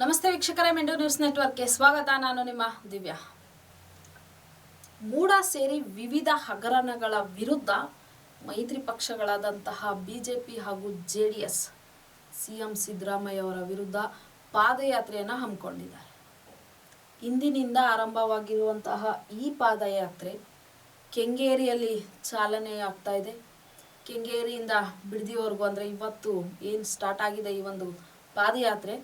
ನಮಸ್ತೆ ವೀಕ್ಷಕರೇ, ಮೆಂಡು ನ್ಯೂಸ್ ನೆಟ್ವರ್ಕ್ಗೆ ಸ್ವಾಗತ. ನಾನು ನಿಮ್ಮ ದಿವ್ಯಾ. ಮೂಡ ಸೇರಿ ವಿವಿಧ ಹಗರಣಗಳ ವಿರುದ್ಧ ಮೈತ್ರಿ ಪಕ್ಷಗಳಾದಂತಹ ಬಿಜೆಪಿ ಹಾಗೂ ಜೆಡಿಎಸ್ ಸಿಎಂ ಸಿದ್ದರಾಮಯ್ಯ ಅವರ ವಿರುದ್ಧ ಪಾದಯಾತ್ರೆಯನ್ನು ಹಮ್ಮಿಕೊಂಡಿದ್ದಾರೆ. ಇಂದಿನಿಂದ ಆರಂಭವಾಗಿರುವಂತಹ ಈ ಪಾದಯಾತ್ರೆ ಕೆಂಗೇರಿಯಲ್ಲಿ ಚಾಲನೆಯಾಗ್ತಾ ಇದೆ. ಕೆಂಗೇರಿಯಿಂದ ಬಿಡದಿವರೆಗೂ ಅಂದರೆ ಇವತ್ತು ಏನು ಸ್ಟಾರ್ಟ್ ಆಗಿದೆ ಈ ಒಂದು ಪಾದಯಾತ್ರೆ,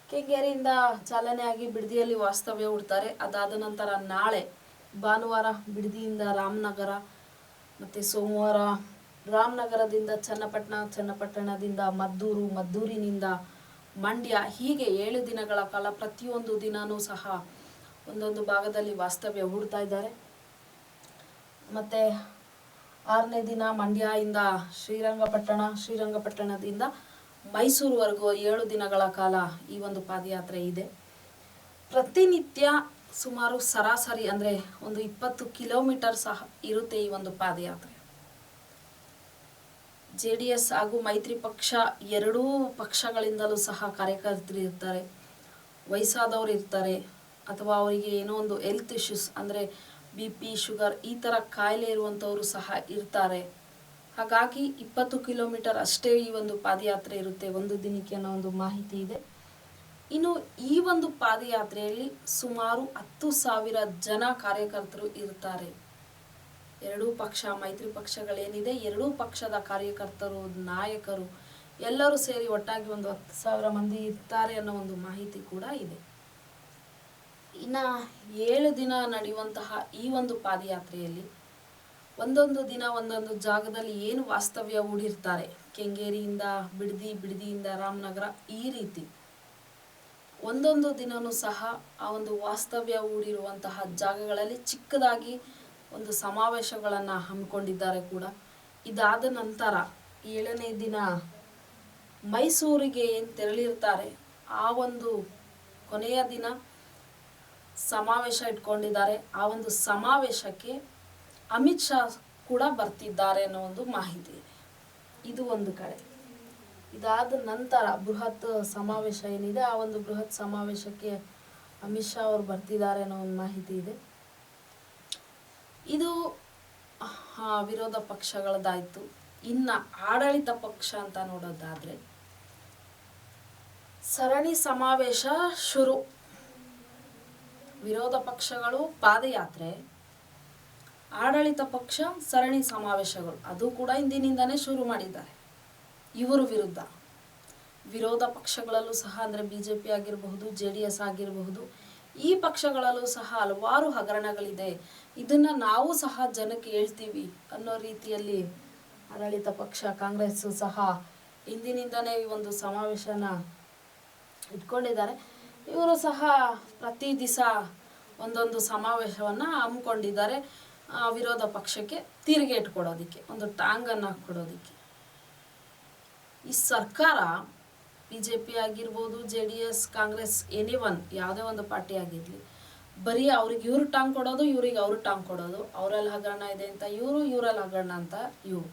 ಕೆಂಗೇರಿಯಿಂದ ಚಾಲನೆಯಾಗಿ ಬಿಡದಿಯಲ್ಲಿ ವಾಸ್ತವ್ಯ ಹೂಡ್ತಾರೆ. ಅದಾದ ನಂತರ ನಾಳೆ ಭಾನುವಾರ ಬಿಡದಿಯಿಂದ ರಾಮನಗರ, ಮತ್ತು ಸೋಮವಾರ ರಾಮನಗರದಿಂದ ಚನ್ನಪಟ್ಟಣ, ಚನ್ನಪಟ್ಟಣದಿಂದ ಮದ್ದೂರು, ಮದ್ದೂರಿನಿಂದ ಮಂಡ್ಯ, ಹೀಗೆ 7 ದಿನಗಳ ಕಾಲ ಪ್ರತಿಯೊಂದು ದಿನವೂ ಸಹ ಒಂದೊಂದು ಭಾಗದಲ್ಲಿ ವಾಸ್ತವ್ಯ ಹೂಡ್ತಾ ಇದ್ದಾರೆ. ಮತ್ತು 6ನೇ ದಿನ ಮಂಡ್ಯದಿಂದ ಶ್ರೀರಂಗಪಟ್ಟಣ, ಶ್ರೀರಂಗಪಟ್ಟಣದಿಂದ ಮೈಸೂರುವರೆಗೂ 7 ದಿನಗಳ ಕಾಲ ಈ ಒಂದು ಪಾದಯಾತ್ರೆ ಇದೆ. ಪ್ರತಿನಿತ್ಯ ಸುಮಾರು ಸರಾಸರಿ ಅಂದರೆ ಒಂದು 20 ಕಿಲೋಮೀಟರ್ ಸಹ ಇರುತ್ತೆ ಈ ಒಂದು ಪಾದಯಾತ್ರೆ. ಜೆಡಿಎಸ್ ಹಾಗೂ ಮೈತ್ರಿ ಪಕ್ಷ ಎರಡೂ ಪಕ್ಷಗಳಿಂದಲೂ ಸಹ ಕಾರ್ಯಕರ್ತರು ಇರ್ತಾರೆ. ವಯಸ್ಸಾದವರು ಇರ್ತಾರೆ, ಅಥವಾ ಅವರಿಗೆ ಏನೋ ಒಂದು ಹೆಲ್ತ್ ಇಶ್ಯೂಸ್ ಅಂದರೆ BP, ಶುಗರ್ ಈ ಥರ ಕಾಯಿಲೆ ಇರುವಂಥವರು ಸಹ ಇರ್ತಾರೆ. ಹಾಗಾಗಿ 20 ಕಿಲೋಮೀಟರ್ ಅಷ್ಟೇ ಈ ಒಂದು ಪಾದಯಾತ್ರೆ ಇರುತ್ತೆ ಒಂದು ದಿನಕ್ಕೆ ಅನ್ನೋ ಒಂದು ಮಾಹಿತಿ ಇದೆ. ಇನ್ನು ಈ ಒಂದು ಪಾದಯಾತ್ರೆಯಲ್ಲಿ ಸುಮಾರು 10,000 ಜನ ಕಾರ್ಯಕರ್ತರು ಇರ್ತಾರೆ. ಎರಡೂ ಪಕ್ಷ, ಮೈತ್ರಿ ಪಕ್ಷಗಳೇನಿದೆ, ಎರಡೂ ಪಕ್ಷದ ಕಾರ್ಯಕರ್ತರು, ನಾಯಕರು ಎಲ್ಲರೂ ಸೇರಿ ಒಟ್ಟಾಗಿ ಒಂದು 10,000 ಮಂದಿ ಇರ್ತಾರೆ ಅನ್ನೋ ಒಂದು ಮಾಹಿತಿ ಕೂಡ ಇದೆ. ಇನ್ನು 7 ದಿನ ನಡೆಯುವಂತಹ ಈ ಒಂದು ಪಾದಯಾತ್ರೆಯಲ್ಲಿ ಒಂದೊಂದು ದಿನ ಒಂದೊಂದು ಜಾಗದಲ್ಲಿ ಏನು ವಾಸ್ತವ್ಯ ಹೂಡಿರ್ತಾರೆ, ಕೆಂಗೇರಿಯಿಂದ ಬಿಡದಿ, ಬಿಡದಿಯಿಂದ ರಾಮನಗರ, ಈ ರೀತಿ ಒಂದೊಂದು ದಿನವೂ ಸಹ ಆ ಒಂದು ವಾಸ್ತವ್ಯ ಹೂಡಿರುವಂತಹ ಜಾಗಗಳಲ್ಲಿ ಚಿಕ್ಕದಾಗಿ ಒಂದು ಸಮಾವೇಶಗಳನ್ನು ಹಮ್ಮಿಕೊಂಡಿದ್ದಾರೆ ಕೂಡ. ಇದಾದ ನಂತರ 7ನೇ ದಿನ ಮೈಸೂರಿಗೆ ಏನು ತೆರಳಿರ್ತಾರೆ, ಆ ಒಂದು ಕೊನೆಯ ದಿನ ಸಮಾವೇಶ ಇಟ್ಕೊಂಡಿದ್ದಾರೆ. ಆ ಒಂದು ಸಮಾವೇಶಕ್ಕೆ ಅಮಿತ್ ಶಾ ಕೂಡ ಬರ್ತಿದ್ದಾರೆ ಅನ್ನೋ ಒಂದು ಮಾಹಿತಿ ಇದೆ. ಇದು ಒಂದು ಕಡೆ. ಇದಾದ ನಂತರ ಬೃಹತ್ ಸಮಾವೇಶ ಏನಿದೆ, ಆ ಒಂದು ಬೃಹತ್ ಸಮಾವೇಶಕ್ಕೆ ಅಮಿತ್ ಶಾ ಅವರು ಬರ್ತಿದ್ದಾರೆ ಅನ್ನೋ ಒಂದು ಮಾಹಿತಿ ಇದೆ. ಇದು ವಿರೋಧ ಪಕ್ಷಗಳದಾಯಿತು. ಇನ್ನು ಆಡಳಿತ ಪಕ್ಷ ಅಂತ ನೋಡೋದಾದರೆ ಸರಣಿ ಸಮಾವೇಶ ಶುರು. ವಿರೋಧ ಪಕ್ಷಗಳು ಪಾದಯಾತ್ರೆ, ಆಡಳಿತ ಪಕ್ಷ ಸರಣಿ ಸಮಾವೇಶಗಳು, ಅದು ಕೂಡ ಇಂದಿನಿಂದನೇ ಶುರು ಮಾಡಿದ್ದಾರೆ. ಇವರು ವಿರುದ್ಧ ವಿರೋಧ ಪಕ್ಷಗಳಲ್ಲೂ ಸಹ ಅಂದರೆ BJP ಆಗಿರಬಹುದು, JDS ಆಗಿರಬಹುದು, ಈ ಪಕ್ಷಗಳಲ್ಲೂ ಸಹ ಹಲವಾರು ಹಗರಣಗಳಿದೆ, ಇದನ್ನು ನಾವು ಸಹ ಜನಕ್ಕೆ ಹೇಳ್ತೀವಿ ಅನ್ನೋ ರೀತಿಯಲ್ಲಿ ಆಡಳಿತ ಪಕ್ಷ ಕಾಂಗ್ರೆಸ್ ಸಹ ಇಂದಿನಿಂದನೇ ಈ ಒಂದು ಸಮಾವೇಶನ ಇಟ್ಕೊಂಡಿದ್ದಾರೆ. ಇವರು ಸಹ ಪ್ರತಿ ದಿವಸ ಒಂದೊಂದು ಸಮಾವೇಶವನ್ನು ಹಮ್ಮಿಕೊಂಡಿದ್ದಾರೆ. ವಿರೋಧ ಪಕ್ಷಕ್ಕೆ ತಿರುಗೇಟು ಕೊಡೋದಕ್ಕೆ, ಒಂದು ಟಾಂಗನ್ನು ಕೊಡೋದಕ್ಕೆ. ಈ ಸರ್ಕಾರ BJP ಆಗಿರ್ಬೋದು, JDS, ಕಾಂಗ್ರೆಸ್, ಎನಿವನ್ ಯಾವುದೇ ಒಂದು ಪಾರ್ಟಿ ಆಗಿರಲಿ, ಬರೀ ಅವ್ರಿಗೆ ಇವ್ರು ಟಾಂಗ್ ಕೊಡೋದು, ಇವ್ರಿಗೆ ಅವರು ಟಾಂಗ್ ಕೊಡೋದು. ಅವರಲ್ಲಿ ಹಗರಣ ಇದೆ ಅಂತ ಇವರು, ಇವರಲ್ಲಿ ಹಗರಣ ಅಂತ ಇವರು.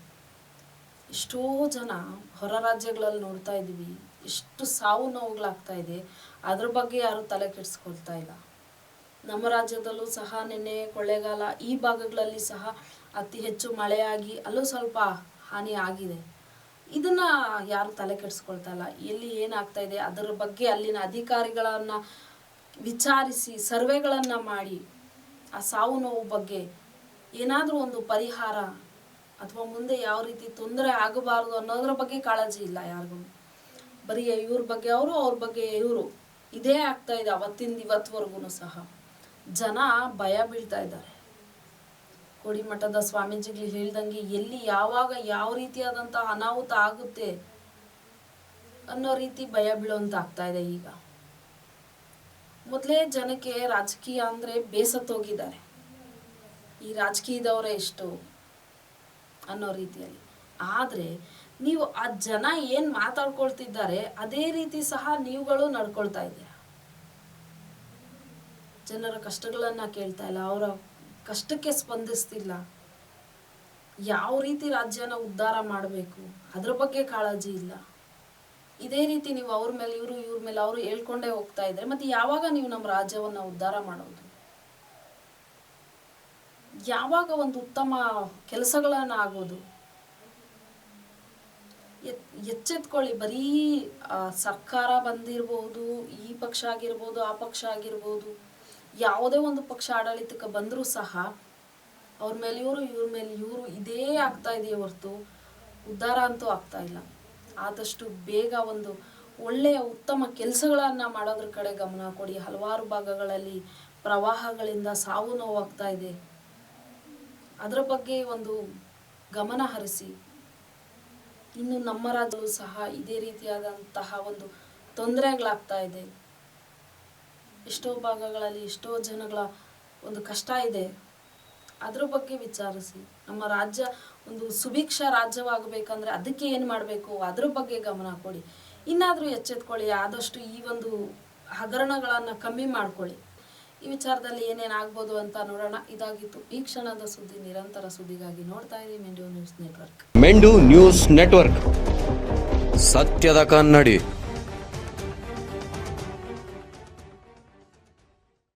ಎಷ್ಟೋ ಜನ ಹೊರ ರಾಜ್ಯಗಳಲ್ಲಿ ನೋಡ್ತಾ ಇದ್ದೀವಿ, ಎಷ್ಟು ಸಾವು ನೋವುಗಳಾಗ್ತಾ ಇದೆ, ಅದ್ರ ಬಗ್ಗೆ ಯಾರು ತಲೆ ಕೆಡಿಸ್ಕೊಳ್ತಾ ಇಲ್ಲ. ನಮ್ಮ ರಾಜ್ಯದಲ್ಲೂ ಸಹ ನಿನ್ನೆ ಕೊಳ್ಳೇಗಾಲ ಈ ಭಾಗಗಳಲ್ಲಿ ಸಹ ಅತಿ ಹೆಚ್ಚು ಮಳೆಯಾಗಿ ಅಲ್ಲೂ ಸ್ವಲ್ಪ ಹಾನಿ ಆಗಿದೆ. ಇದನ್ನು ಯಾರು ತಲೆ ಕೆಡಿಸ್ಕೊಳ್ತಾ ಇಲ್ಲ. ಎಲ್ಲಿ ಏನಾಗ್ತಾ ಇದೆ ಅದರ ಬಗ್ಗೆ ಅಲ್ಲಿನ ಅಧಿಕಾರಿಗಳನ್ನು ವಿಚಾರಿಸಿ ಸರ್ವೆಗಳನ್ನು ಮಾಡಿ ಆ ಸಾವು ನೋವು ಬಗ್ಗೆ ಏನಾದರೂ ಒಂದು ಪರಿಹಾರ ಅಥವಾ ಮುಂದೆ ಯಾವ ರೀತಿ ತೊಂದರೆ ಆಗಬಾರ್ದು ಅನ್ನೋದ್ರ ಬಗ್ಗೆ ಕಾಳಜಿ ಇಲ್ಲ ಯಾರಿಗೂ. ಬರೀ ಇವ್ರ ಬಗ್ಗೆ ಅವರು, ಅವ್ರ ಬಗ್ಗೆ ಇವರು, ಇದೇ ಆಗ್ತಾ ಇದೆ ಅವತ್ತಿಂದ ಇವತ್ತುವರೆಗೂ ಸಹ. ಜನ ಭಯ ಬೀಳ್ತಾ ಇದ್ದಾರೆ. ಕೋಡಿಮಠದ ಸ್ವಾಮೀಜಿಗಳು ಹೇಳ್ದಂಗೆ ಎಲ್ಲಿ ಯಾವಾಗ ಯಾವ ರೀತಿಯಾದಂತಹ ಅನಾಹುತ ಆಗುತ್ತೆ ಅನ್ನೋ ರೀತಿ ಭಯ ಬೀಳುವಂತ ಆಗ್ತಾ ಇದೆ. ಈಗ ಮೊದಲೇ ಜನಕ್ಕೆ ರಾಜಕೀಯ ಅಂದರೆ ಬೇಸತ್ತೋಗಿದ್ದಾರೆ, ಈ ರಾಜಕೀಯದವರೇ ಎಷ್ಟು ಅನ್ನೋ ರೀತಿಯಲ್ಲಿ. ಆದರೆ ನೀವು ಆ ಜನ ಏನು ಮಾತಾಡ್ಕೊಳ್ತಿದ್ದಾರೆ ಅದೇ ರೀತಿ ಸಹ ನೀವುಗಳು ನಡ್ಕೊಳ್ತಾ ಇದ್ದೀರಾ. ಜನರ ಕಷ್ಟಗಳನ್ನು ಕೇಳ್ತಾ ಇಲ್ಲ, ಅವರ ಕಷ್ಟಕ್ಕೆ ಸ್ಪಂದಿಸ್ತಿಲ್ಲ. ಯಾವ ರೀತಿ ರಾಜ್ಯನ ಉದ್ಧಾರ ಮಾಡಬೇಕು ಅದ್ರ ಬಗ್ಗೆ ಕಾಳಜಿ ಇಲ್ಲ. ಇದೇ ರೀತಿ ನೀವು ಅವ್ರ ಮೇಲೆ ಇವ್ರ ಮೇಲೆ ಅವರು ಹೇಳ್ಕೊಂಡೇ ಹೋಗ್ತಾ ಇದ್ರೆ ಮತ್ತೆ ಯಾವಾಗ ನೀವು ನಮ್ಮ ರಾಜ್ಯವನ್ನ ಉದ್ಧಾರ ಮಾಡೋದು? ಯಾವಾಗ ಒಂದು ಉತ್ತಮ ಕೆಲಸಗಳನ್ನ ಆಗೋದು? ಎಚ್ಚೆತ್ಕೊಳ್ಳಿ. ಬರೀ ಸರ್ಕಾರ ಬಂದಿರಬಹುದು, ಈ ಪಕ್ಷ ಆಗಿರ್ಬೋದು, ಆ ಪಕ್ಷ ಆಗಿರ್ಬೋದು, ಯಾವುದೇ ಒಂದು ಪಕ್ಷ ಆಡಳಿತಕ್ಕೆ ಬಂದರೂ ಸಹ ಅವ್ರ ಮೇಲೆ ಇವ್ರ ಮೇಲೆ ಇವರು ಇದೇ ಆಗ್ತಾ ಇದೆಯೇ ಹೊರತು ಉದ್ಧಾರ ಅಂತೂ ಆಗ್ತಾ ಇಲ್ಲ. ಆದಷ್ಟು ಬೇಗ ಒಂದು ಒಳ್ಳೆಯ ಉತ್ತಮ ಕೆಲಸಗಳನ್ನ ಮಾಡೋದ್ರ ಕಡೆ ಗಮನ ಕೊಡಿ. ಹಲವಾರು ಭಾಗಗಳಲ್ಲಿ ಪ್ರವಾಹಗಳಿಂದ ಸಾವು ನೋವಾಗ್ತಾ ಇದೆ, ಅದರ ಬಗ್ಗೆ ಒಂದು ಗಮನ ಹರಿಸಿ. ಇನ್ನು ನಮ್ಮ ರಾಜ್ಯದಲ್ಲೂ ಸಹ ಇದೇ ರೀತಿಯಾದಂತಹ ಒಂದು ತೊಂದರೆಗಳಾಗ್ತಾ ಇದೆ. ಎಷ್ಟೋ ಭಾಗಗಳಲ್ಲಿ ಎಷ್ಟೋ ಜನಗಳ ಒಂದು ಕಷ್ಟ ಇದೆ, ಅದ್ರ ಬಗ್ಗೆ ವಿಚಾರಿಸಿ. ನಮ್ಮ ರಾಜ್ಯ ಒಂದು ಸುಭಿಕ್ಷ ರಾಜ್ಯವಾಗಬೇಕಂದ್ರೆ ಅದಕ್ಕೆ ಏನು ಮಾಡಬೇಕು ಅದ್ರ ಬಗ್ಗೆ ಗಮನ ಕೊಡಿ. ಇನ್ನಾದರೂ ಎಚ್ಚೆತ್ಕೊಳ್ಳಿ. ಆದಷ್ಟು ಈ ಒಂದು ಹಗರಣಗಳನ್ನು ಕಮ್ಮಿ ಮಾಡ್ಕೊಳ್ಳಿ. ಈ ವಿಚಾರದಲ್ಲಿ ಏನೇನಾಗ್ಬೋದು ಅಂತ ನೋಡೋಣ. ಇದಾಗಿತ್ತು ಈ ಕ್ಷಣದ ಸುದ್ದಿ. ನಿರಂತರ ಸುದ್ದಿಗಾಗಿ ನೋಡ್ತಾ ಇರಿ ಮೆಂಡು ನ್ಯೂಸ್ ನೆಟ್ವರ್ಕ್. ಮೆಂಡು ನ್ಯೂಸ್ ನೆಟ್ವರ್ಕ್, ಸತ್ಯದ ಕನ್ನಡಿ.